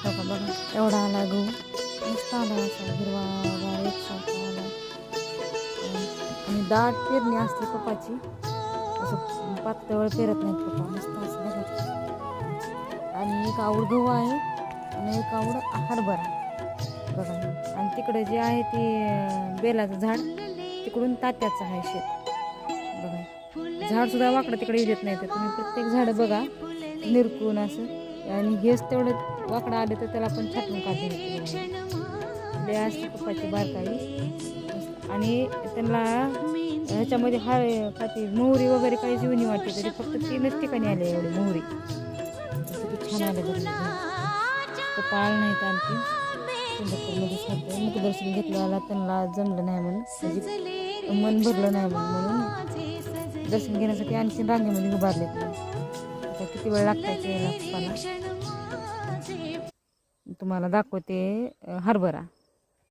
बघा बघा एवढा आला गहू मस्त आला असा हिरवा एकसारखा आला. आणि दाट पेरणी असते पप्पाची, असं पातळ पेरत नाहीत पप्पा, मस्त असं बघा. आणि एक आवड गहू आहे आणि एक आवड हरभरा बघा. आणि तिकडे जे आहे ते बेलाचं झाड, तिकडून तात्याचं आहे शेत बघा. झाड सुद्धा वाकडं तिकडे येऊ देत नाही, तर तुम्ही प्रत्येक झाडं बघा निरकून असं. आणि हेच तेवढं वाकडं आलं तर त्याला पण छाटून काढते लय असते पप्पाची बारकाई. आणि त्यांना ह्याच्यामध्ये खाती मोहरी वगैरे काही जीवनी वाटते, तरी फक्त 3च ठिकाणी आले एवढी मोहरी. किती छान आलं बघ. कपाळ नाहीत आणखी पंढरपूरमध्ये सारखं मुखदर्शन घेतल्याला त्यांना जमलं नाही म्हणून, म्हणजे मन भरलं नाही म्हणून दर्शन घेण्यासाठी आणखी रांगेमध्ये उभारले. आता किती वेळ लागतात यायला पप्पाला. तुम्हाला दाखवते हरभरा.